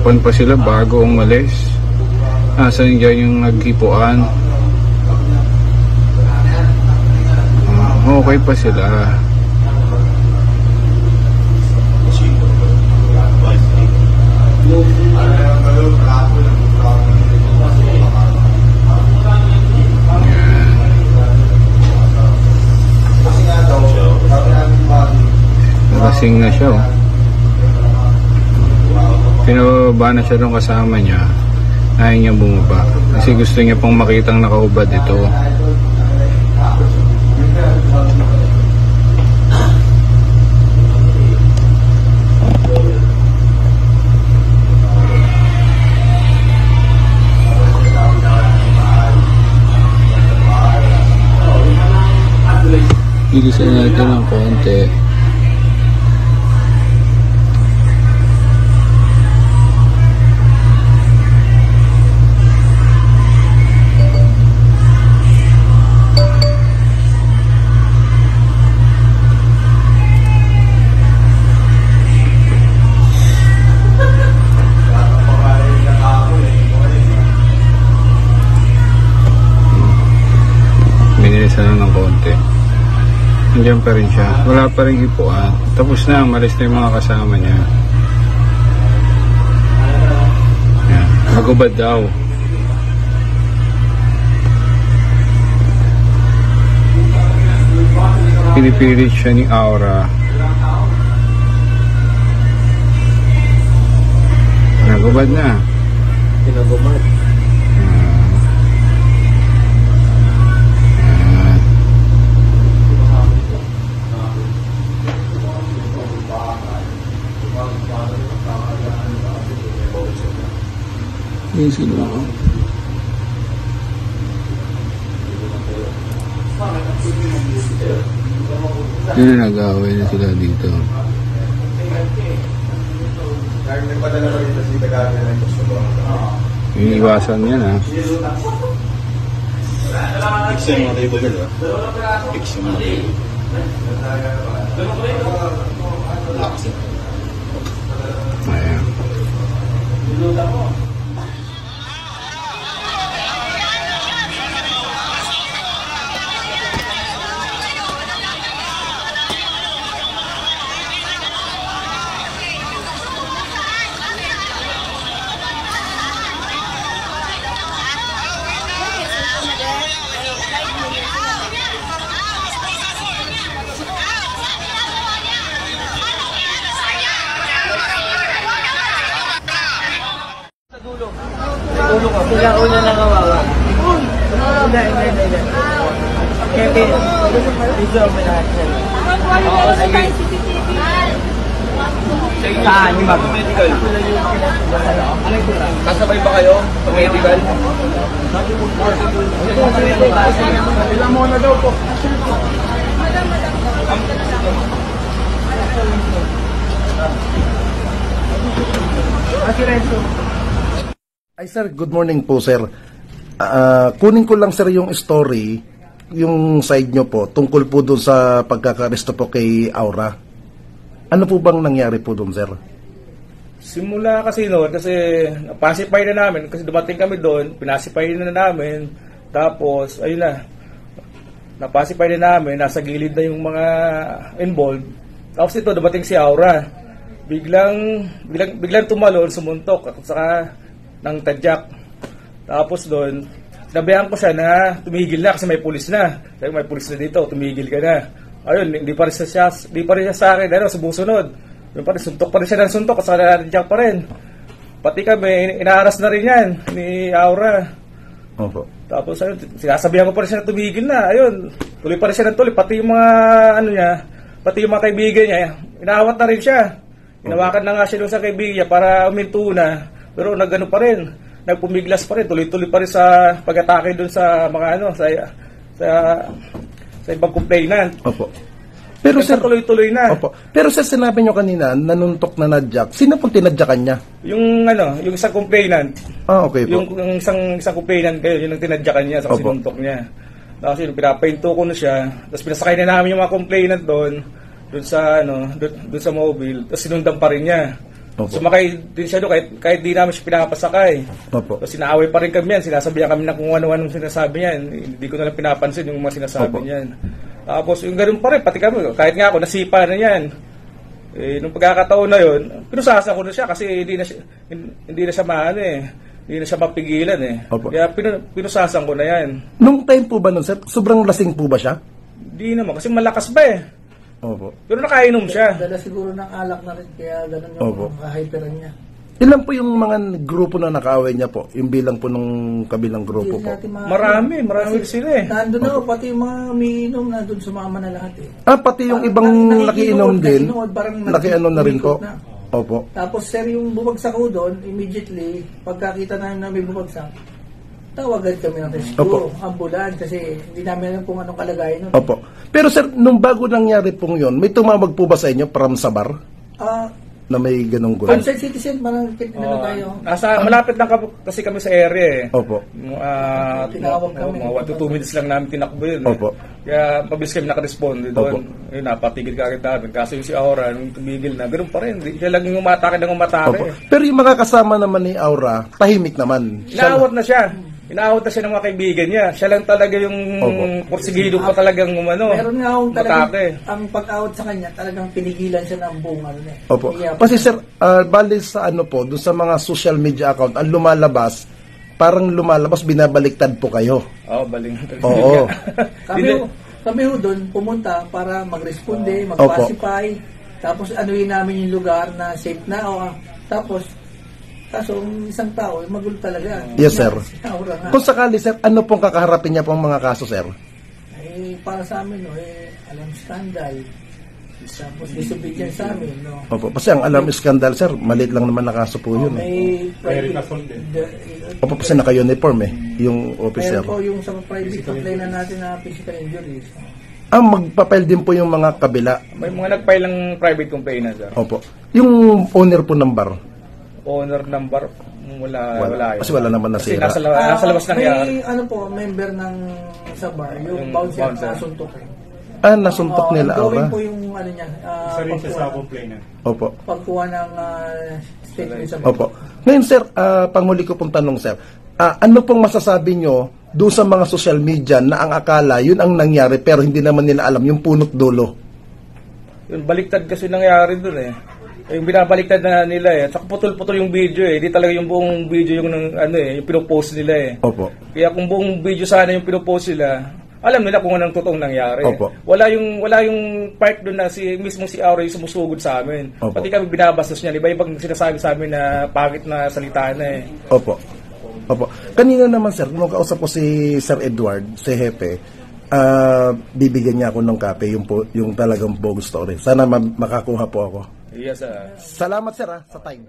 Tinakpan pa sila bago umalis. Nasaan dyan yung naghipuan? Okay pa sila. Lasing na siya. Pinababa na siya nung kasama niya. Ayaw niya bumaba kasi gusto niya pang makitang nakaubad ito. Ilisan natin ng konti. Binilisan lang ng konti. Nandiyan pa rin siya. Wala pa rin hipuan. Tapos na, malis na yung mga kasama niya. Yan. Magubad daw. Pinipilit siya ni Aura. Nagubad na. Pinagubad. Yan sila. Yan na nag-away na sila dito. Iniwasan yan ha. Fix yung mga table girl. Fix yung mga table. Ayan. Sila una na kawawa. Hindi. Kevin, video mo lahat siya. Oo, sige. Saan yung mag-medical? Kasabay ba kayo? Medical? Ilan mo na daw po. Asirenso. Ay sir, good morning po sir. Kunin ko lang sir yung story, yung side nyo po, tungkol po doon sa pagkakaresto po kay Aura. Ano po bang nangyari po doon sir? Simula kasi noon, kasi napasipay na namin, kasi dumating kami doon, pinasipay na namin, tapos ayun na, napasipay na namin, nasa gilid na yung mga involved. Tapos ito, dumating si Aura. Biglang tumalon, sumuntok, at saka ng tadyak. Tapos doon, nabayaan ko siya na tumigil na kasi may pulis na. Sabi, may pulis na dito, tumigil ka na. Ayun, hindi pa rin siya sa akin, sumusunod. Yung pa rin, suntok pa rin siya ng suntok, kasi natadyak pa rin. Pati kami, inaaras na rin yan, ni Aura. Opo. Tapos ayun, sinasabihan ko pa rin siya na tumigil na. Ayun, tuloy pa rin siya ng tuloy. Pati yung mga, pati yung mga kaibigan niya, inaawat na rin siya. Inawakan na nga siya doon sa kaibigan niya para uminto na. Pero nagano pa rin, nagpumiglas pa rin, tuloy-tuloy pa rin sa pag-atake doon sa mga sa ibang complainant. Opo. Pero sir, tuloy-tuloy na. Opo. Pero sir, sinabi nyo kanina, nanuntok na nadyak. Sino pong tinadyakan niya? Yung yung isang complainant. Okay po. Yung isang complainant kayo, yun ang tinadyakan niya sa sinuntok niya. Tapos yun, pinapahinto ko na siya. Tapos pinasakay na namin yung mga complainant doon sa doon sa mobile. Tapos sinundan pa rin niya. Opo. Sumakay din siya doon kahit di namin siya pinapasakay. Opo. So, sinaaway pa rin kami yan. Sinasabihan kami na kung ano-anong sinasabi niya. Hindi ko na lang pinapansin yung mga sinasabi Opo. niyan. Tapos yung ganoon pa rin, pati kami, kahit nga ako, nasipa na yan. Nung pagkakataon na yun, pinusasa ko na siya kasi hindi na siya maano hindi na siya mapigilan Opo. Kaya pinusasan ko na yan. Nung time po ba nun, sir, sobrang lasing po ba siya? Hindi naman, kasi malakas ba Opo. Pero nakainom siya. Dala siguro ng alak na rin, kaya ganun Opo. yung hyperan niya. Ilan po yung mga grupo na nakaaway niya po? Yung bilang po nung kabilang grupo po? Marami sila Nandun na, pati yung mga umiinom, nandun sumama na lahat Pati yung ibang nakiinom din, nakiano na rin po. Opo. Tapos sir, yung bumagsak ko doon, immediately, pagkakita namin na may bumagsak, tawagan kami ng rescue, ambulance, kasi hindi namin alam kung anong kalagayan nun. Opo. Pero sir, nung bago nangyari pong yun, may tumawag po ba sa inyo from sa bar na may ganong gulo? Concerned citizen, parang tayo. Malapit lang kasi kami sa area Opo. Tinawag kami. Mga 1 to 2 minutes lang namin tinakbo yun. Opo. Kaya pabilis kami nakaresponde Opo. doon. Napatigil ka agad namin. Kaso yung si Aura, nung tumigil na, ganoon pa rin. Siya lang yung umatake ng umatake. Opo. Pero yung mga kasama naman ni Aura, tahimik naman. Inaawat na siya. Inaawat na siya ng mga kaibigan niya. Siya lang talaga yung porsigido pa talagang umano. Meron nga akong talagang, matake. ang pag-out sa kanya, talagang pinigilan siya ng buong ano Opo. Kaya, Kasi sir, bali sa ano po, doon sa mga social media account, ang lumalabas, binabaliktad po kayo. Baling. Oo. kami ho doon pumunta para mag-responde, mag-pacify, tapos anuin namin yung lugar na safe na tapos kaso ang isang tao magulo talaga. Yes, sir. Aura nga. Kung sakali sir, ano pong kakaharapin niya pong mga kaso, sir? Para sa amin alam scandal. Tapos disobedience sa amin, Opo. Kasi ang alarm scandal, sir, maliit lang naman na kaso po yun. May private Opo, kasi naka-uniform yung officer. meron po yung sa private complaint na natin na physical injuries. Magpapile din po yung mga kabila. May mga nag-file ng private complaint na, sir. Opo. Yung owner po ng bar. Owner number, wala. Kasi wala naman Kasi nasira. nasa labas ng yari. May member ng sa bar, yung bouncer na suntok Nasuntok nila, Aura. Gawin po yung ano niya. Isa rin siya sa complainant. Opo. Pagkuha ng statement sa Opo. Ngayon, sir, panghuli ko pong tanong, sir. Ano pong masasabi nyo doon sa mga social media na ang akala, yun ang nangyari, pero hindi naman nila alam yung punot dulo? Yung baliktad kasi nangyari doon Yung binabaliktad na nila Tsaka putol-putol yung video Di talaga yung buong video yung yung pinopost nila Opo. Kaya kung buong video sana yung pinopost nila, alam nila kung anong totoong nangyari. Opo. Wala yung part doon na mismo si Aura yung sumusugod sa amin. Opo. Pati kami binabastos niya. Iba-ibang sinasabi sa amin na pangit na salita na Opo. Opo. Kanina naman, sir, nung kausap ko si Sir Edward, si Hepe, bibigyan niya ako ng kape, yung talagang bogus story. Sana makakuha po ako. Yes, Salamat, sir, sa time.